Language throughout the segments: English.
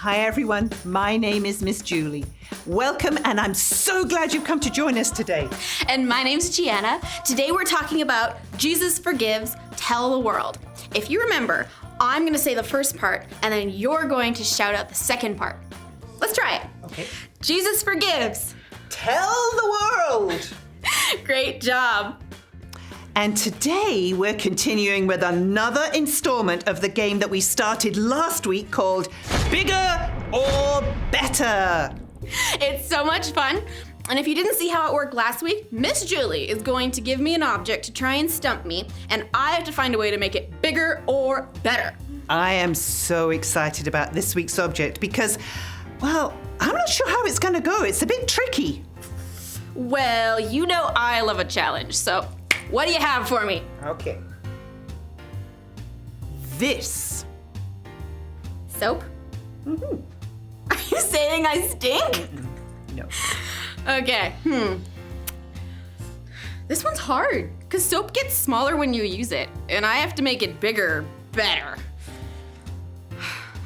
Hi everyone, my name is Miss Julie. Welcome, and I'm so glad you've come to join us today. And my name's Gianna. Today we're talking about Jesus Forgives, Tell the World. If you remember, I'm gonna say the first part, and then you're going to shout out the second part. Let's try it. Okay. Jesus Forgives. Tell the world! Great job. And today we're continuing with another installment of the game that we started last week called Bigger or Better. It's so much fun. And if you didn't see how it worked last week, Miss Julie is going to give me an object to try and stump me, and I have to find a way to make it bigger or better. I am so excited about this week's object because, well, I'm not sure how it's going to go. It's a bit tricky. Well, you know I love a challenge, so what do you have for me? Okay. This. Soap? Mm-hmm. Are you saying I stink? No. Okay, This one's hard, because soap gets smaller when you use it, and I have to make it bigger, better.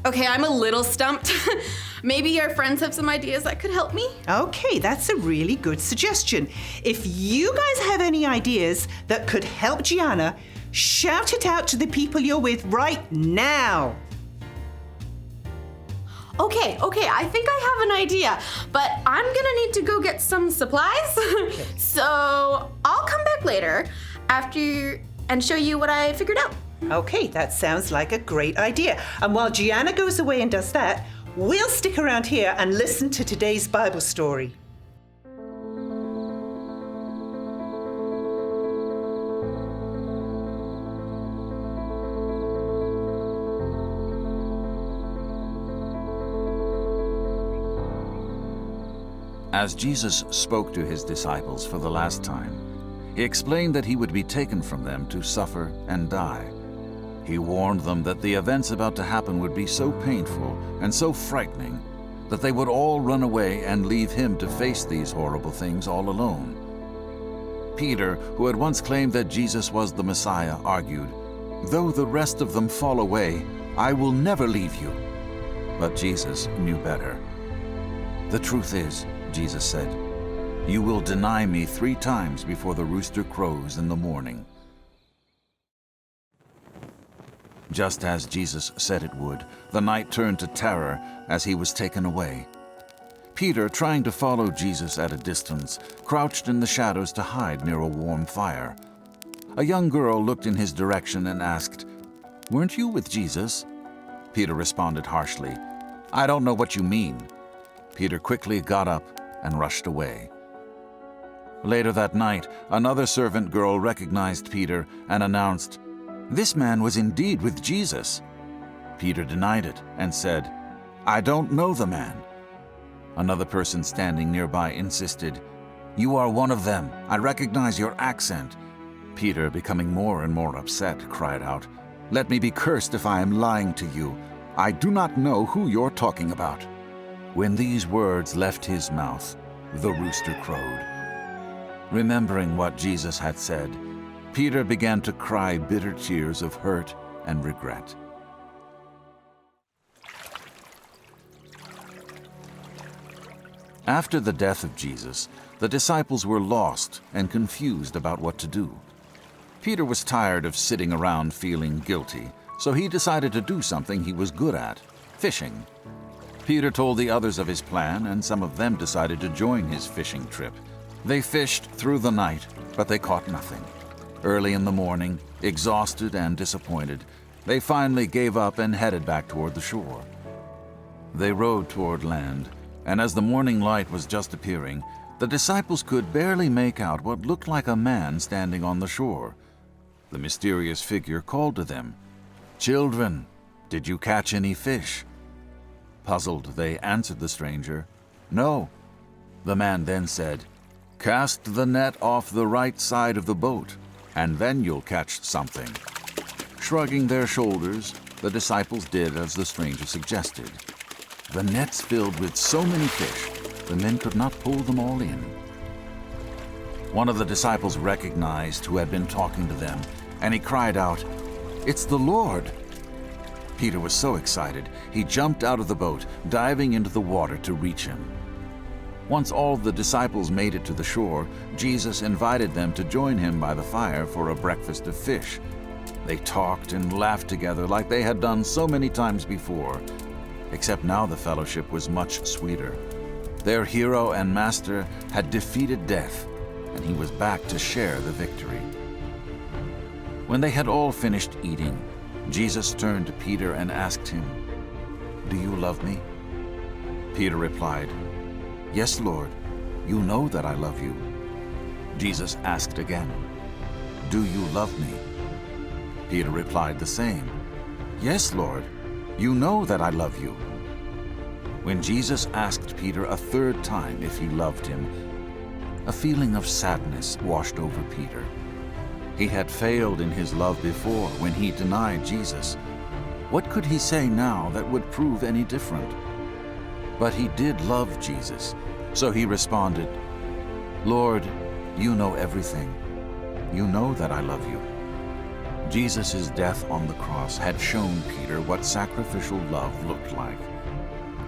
Okay, I'm a little stumped. Maybe your friends have some ideas that could help me? Okay, that's a really good suggestion. If you guys have any ideas that could help Gianna, shout it out to the people you're with right now. Okay, I think I have an idea, but I'm gonna need to go get some supplies. Okay. So I'll come back later after and show you what I figured out. Okay, that sounds like a great idea. And while Gianna goes away and does that, we'll stick around here and listen to today's Bible story. As Jesus spoke to his disciples for the last time, he explained that he would be taken from them to suffer and die. He warned them that the events about to happen would be so painful and so frightening that they would all run away and leave him to face these horrible things all alone. Peter, who had once claimed that Jesus was the Messiah, argued, "Though the rest of them fall away, I will never leave you." But Jesus knew better. "The truth is," Jesus said, "you will deny me 3 times before the rooster crows in the morning." Just as Jesus said it would, the night turned to terror as he was taken away. Peter, trying to follow Jesus at a distance, crouched in the shadows to hide near a warm fire. A young girl looked in his direction and asked, "Weren't you with Jesus?" Peter responded harshly, "I don't know what you mean." Peter quickly got up and rushed away. Later that night, another servant girl recognized Peter and announced, "This man was indeed with Jesus." Peter denied it and said, "I don't know the man." Another person standing nearby insisted, "You are one of them. I recognize your accent." Peter, becoming more and more upset, cried out, "Let me be cursed if I am lying to you. I do not know who you're talking about." When these words left his mouth, the rooster crowed. Remembering what Jesus had said, Peter began to cry bitter tears of hurt and regret. After the death of Jesus, the disciples were lost and confused about what to do. Peter was tired of sitting around feeling guilty, so he decided to do something he was good at, fishing. Peter told the others of his plan, and some of them decided to join his fishing trip. They fished through the night, but they caught nothing. Early in the morning, exhausted and disappointed, they finally gave up and headed back toward the shore. They rowed toward land, and as the morning light was just appearing, the disciples could barely make out what looked like a man standing on the shore. The mysterious figure called to them, "Children, did you catch any fish?" Puzzled, they answered the stranger, "No." The man then said, "Cast the net off the right side of the boat, and then you'll catch something." Shrugging their shoulders, the disciples did as the stranger suggested. The nets filled with so many fish, the men could not pull them all in. One of the disciples recognized who had been talking to them, and he cried out, "It's the Lord!" Peter was so excited, he jumped out of the boat, diving into the water to reach him. Once all the disciples made it to the shore, Jesus invited them to join him by the fire for a breakfast of fish. They talked and laughed together like they had done so many times before, except now the fellowship was much sweeter. Their hero and master had defeated death, and he was back to share the victory. When they had all finished eating, Jesus turned to Peter and asked him, "Do you love me?" Peter replied, "Yes, Lord, you know that I love you." Jesus asked again, "Do you love me?" Peter replied the same, "Yes, Lord, you know that I love you." When Jesus asked Peter a third time if he loved him, a feeling of sadness washed over Peter. He had failed in his love before when he denied Jesus. What could he say now that would prove any different? But he did love Jesus, so he responded, "Lord, you know everything. You know that I love you." Jesus' death on the cross had shown Peter what sacrificial love looked like.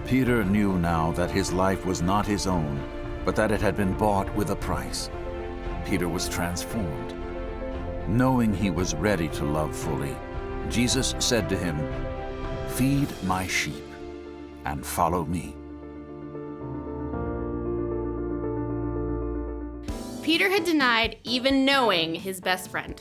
Peter knew now that his life was not his own, but that it had been bought with a price. Peter was transformed. Knowing he was ready to love fully, Jesus said to him, "Feed my sheep and follow me." Peter had denied even knowing his best friend,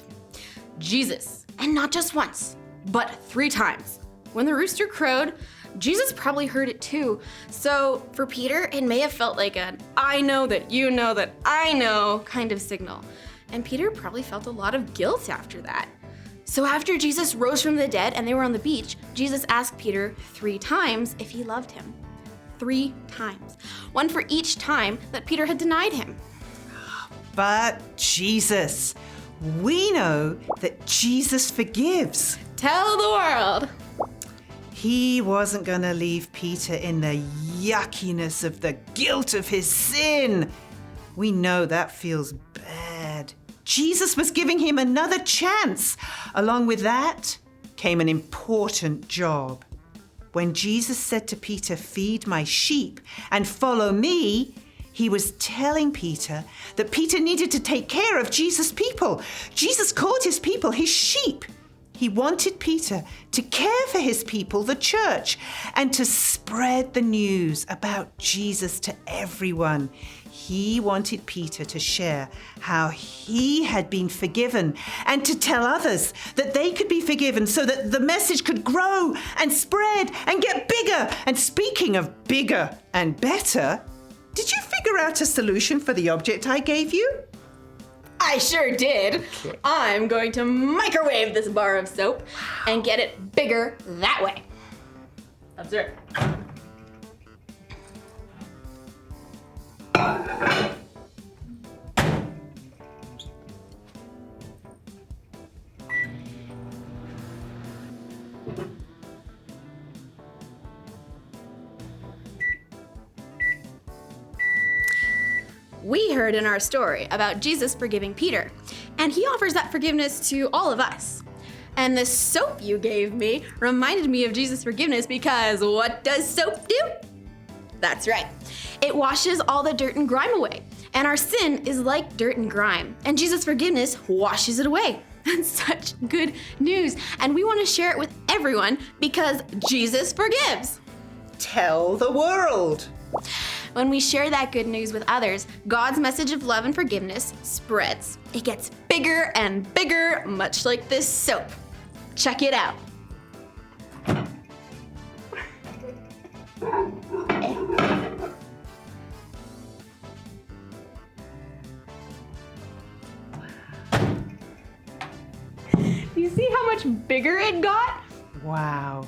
Jesus, and not just once, but 3 times. When the rooster crowed, Jesus probably heard it too. So for Peter, it may have felt like an "I know that you know that I know" kind of signal. And Peter probably felt a lot of guilt after that. So after Jesus rose from the dead and they were on the beach, Jesus asked Peter 3 times if he loved him. 3 times. One for each time that Peter had denied him. But Jesus, we know that Jesus forgives. Tell the world. He wasn't going to leave Peter in the yuckiness of the guilt of his sin. We know that feels bad. Jesus was giving him another chance. Along with that came an important job. When Jesus said to Peter, "Feed my sheep and follow me," he was telling Peter that Peter needed to take care of Jesus' people. Jesus called his people his sheep. He wanted Peter to care for his people, the church, and to spread the news about Jesus to everyone. He wanted Peter to share how he had been forgiven and to tell others that they could be forgiven so that the message could grow and spread and get bigger. And speaking of bigger and better, did you figure out a solution for the object I gave you? I sure did. I'm going to microwave this bar of soap and get it bigger that way. Observe. We heard in our story about Jesus forgiving Peter, and he offers that forgiveness to all of us. And the soap you gave me reminded me of Jesus' forgiveness because what does soap do? That's right. It washes all the dirt and grime away. And our sin is like dirt and grime, and Jesus' forgiveness washes it away. That's such good news. And we want to share it with everyone because Jesus forgives. Tell the world. When we share that good news with others, God's message of love and forgiveness spreads. It gets bigger and bigger, much like this soap. Check it out. You see how much bigger it got? Wow.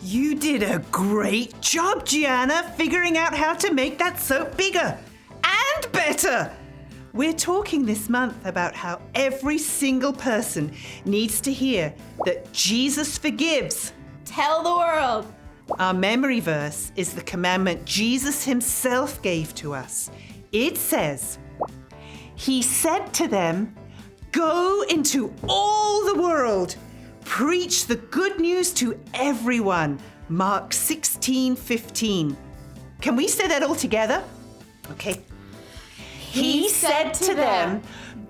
You did a great job, Gianna, figuring out how to make that soap bigger and better. We're talking this month about how every single person needs to hear that Jesus forgives. Tell the world. Our memory verse is the commandment Jesus himself gave to us. It says, "He said to them, 'Go into all the world, Preach the good news to everyone. Mark 16:15. Can we say that all together? Okay. He said to them,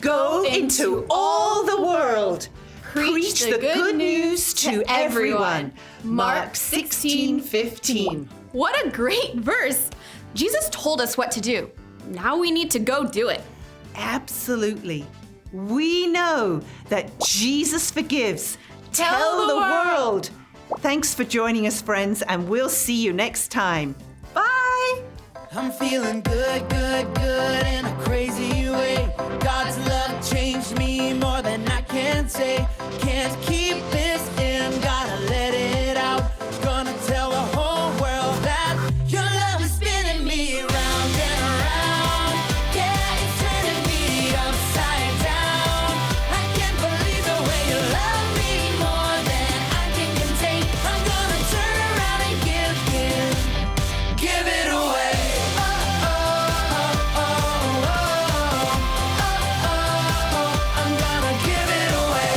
"Go into all the world. Preach the good news to everyone." Mark 16:15. What a great verse! Jesus told us what to do. Now we need to go do it. Absolutely. We know that Jesus forgives. Tell the world. Thanks for joining us, friends, and we'll see you next time. Bye. I'm feeling good, good, good in a crazy way. God's love changed me more than I can say. Can't keep this in, gotta let it out. Gonna tell the whole world that your love is spinning me round and around. Yeah, it's turning me upside down. I can't believe the way you love me more than I can contain. I'm gonna turn around and give it away. I'm gonna give it away.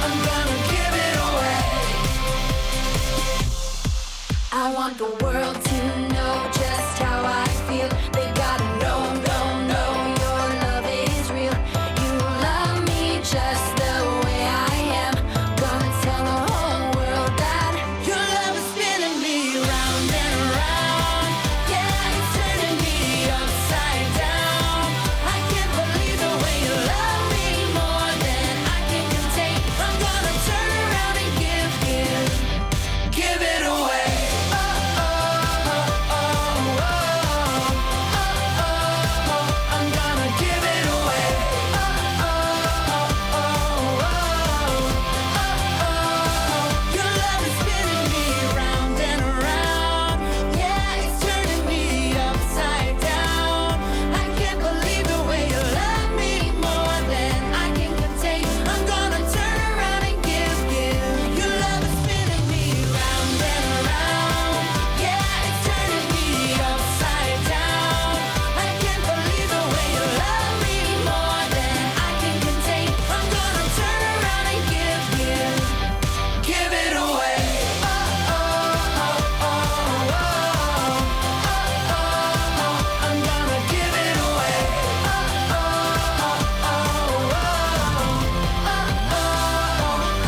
I'm gonna give it away. I want the world to know just how I feel. They gotta know, your love is real. You love me just the way I am. Gonna tell the whole world that your love is spinning me round and around. Yeah, it's turning me upside down. I can't believe the way you love me more than I can contain. I'm gonna turn around and give it away. I'm gonna give it away. Your love is spinning me round and around. Yeah, it's turning me upside down. I can't believe the way you love me more than I can contain. I'm gonna turn around and give. Your love is spinning me round and around. Yeah, it's turning me upside down. I can't believe the way you love me more than I can contain. I'm gonna turn around and give it away. I'm gonna give it away.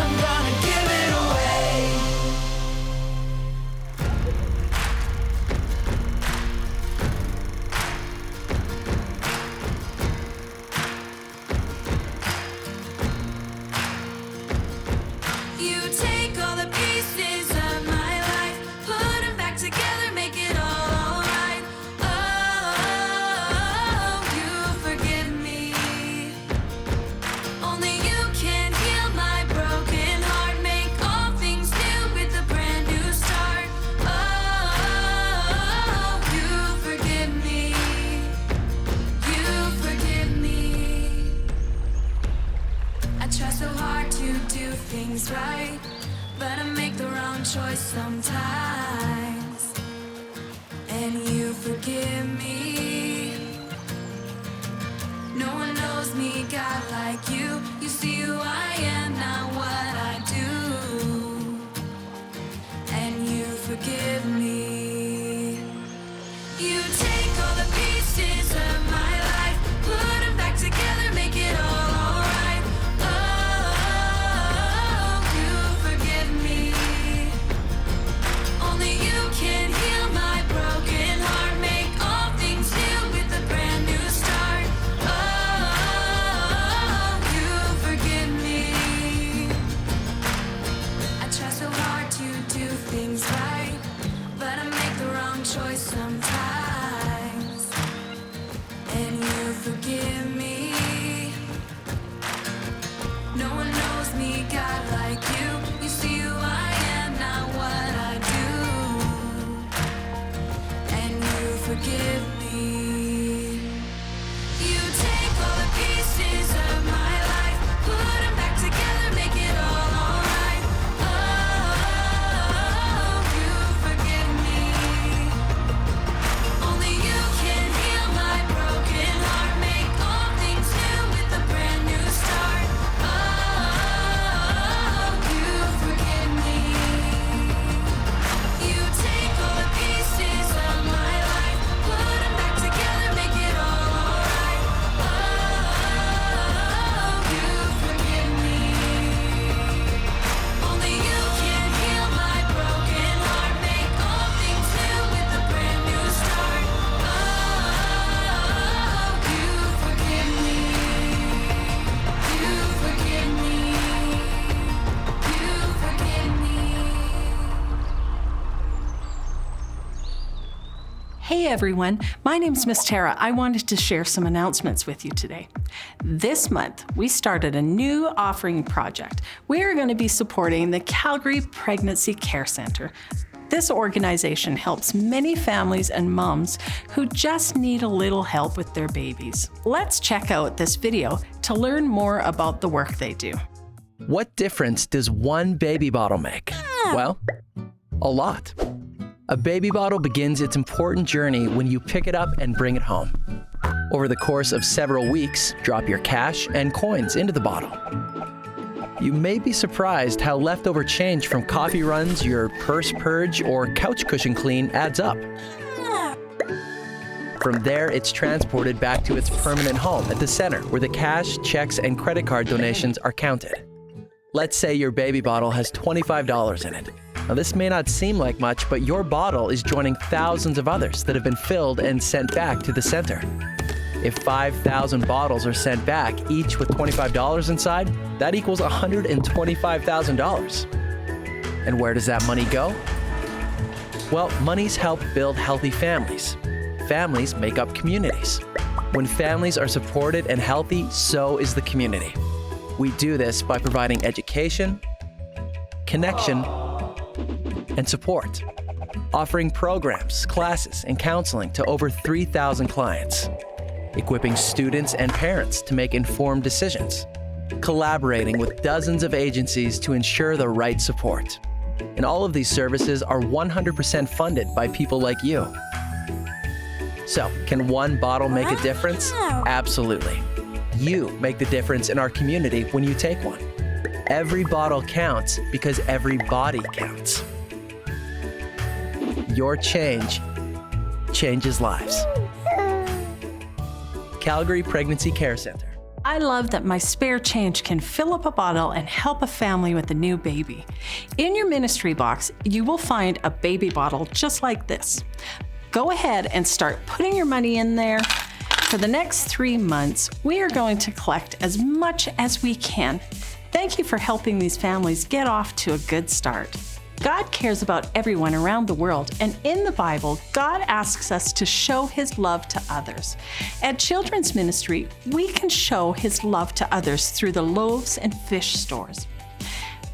I'm gonna give it away. You take all the pieces of my life, put them back together, make it all alright. Oh, you forgive me. Only you can heal my broken heart, make all things new with a brand new start. Oh, you forgive me. You forgive me. I try so hard to do things right, but I make the wrong choice sometimes. And you forgive me. No one knows me, God, like you. You see who I am, not what I do. And you forgive me. You take all the pieces of my life, put them back together, make it all alright. Oh, you forgive me. Only you can heal my broken heart, make all things new with a brand new start. Oh, you forgive me. I try so hard to do things right, but I make the wrong choice sometimes. And you forgive me. No one knows me, God, like you. You see who I am, not what I do. And you forgive me. You take all the pieces of my life, put them back together, make it all alright. Oh, you forgive me. Only you can heal my broken heart, make all things Hey everyone, my name's Miss Tara. I wanted to share some announcements with you today. This month, we started a new offering project. We are going to be supporting the Calgary Pregnancy Care Center. This organization helps many families and moms who just need a little help with their babies. Let's check out this video to learn more about the work they do. What difference does one baby bottle make? Well, a lot. A baby bottle begins its important journey when you pick it up and bring it home. Over the course of several weeks, drop your cash and coins into the bottle. You may be surprised how leftover change from coffee runs, your purse purge, or couch cushion clean adds up. From there, it's transported back to its permanent home at the center, where the cash, checks, and credit card donations are counted. Let's say your baby bottle has $25 in it. Now, this may not seem like much, but your bottle is joining thousands of others that have been filled and sent back to the center. If 5,000 bottles are sent back, each with $25 inside, that equals $125,000. And where does that money go? Well, monies help build healthy families. Families make up communities. When families are supported and healthy, so is the community. We do this by providing education, connection, and support, offering programs, classes, and counseling to over 3,000 clients, equipping students and parents to make informed decisions, collaborating with dozens of agencies to ensure the right support. And all of these services are 100% funded by people like you. So, can one bottle make a difference? Absolutely. You make the difference in our community when you take one. Every bottle counts because every body counts. Your change changes lives. Calgary Pregnancy Care Center. I love that my spare change can fill up a bottle and help a family with a new baby. In your ministry box, you will find a baby bottle just like this. Go ahead and start putting your money in there. For the next 3 months, we are going to collect as much as we can. Thank you for helping these families get off to a good start. God cares about everyone around the world, and in the Bible, God asks us to show His love to others. At Children's Ministry, we can show His love to others through the loaves and fish stores.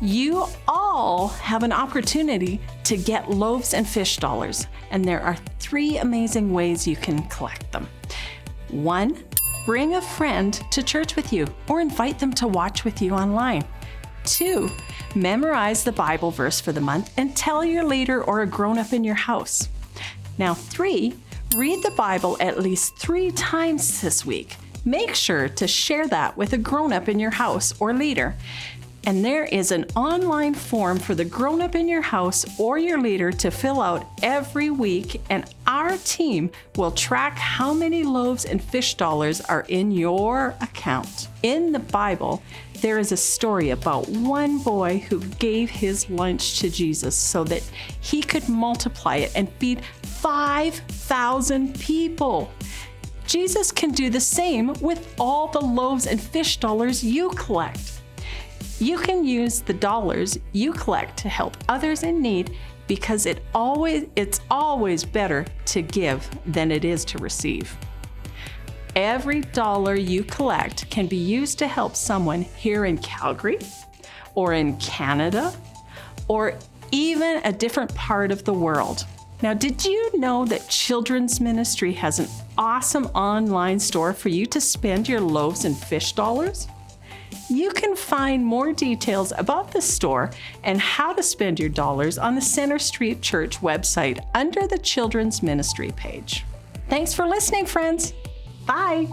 You all have an opportunity to get loaves and fish dollars, and there are 3 amazing ways you can collect them. 1, bring a friend to church with you or invite them to watch with you online. 2, memorize the Bible verse for the month and tell your leader or a grown-up in your house. Now 3, read the Bible at least 3 times this week. Make sure to share that with a grown-up in your house or leader. And there is an online form for the grown-up in your house or your leader to fill out every week, and our team will track how many loaves and fish dollars are in your account. In the Bible, there is a story about one boy who gave his lunch to Jesus so that he could multiply it and feed 5,000 people. Jesus can do the same with all the loaves and fish dollars you collect. You can use the dollars you collect to help others in need because it's always better to give than it is to receive. Every dollar you collect can be used to help someone here in Calgary or in Canada or even a different part of the world. Now, did you know that Children's Ministry has an awesome online store for you to spend your loaves and fish dollars? You can find more details about the store and how to spend your dollars on the Center Street Church website under the Children's Ministry page. Thanks for listening, friends. Bye.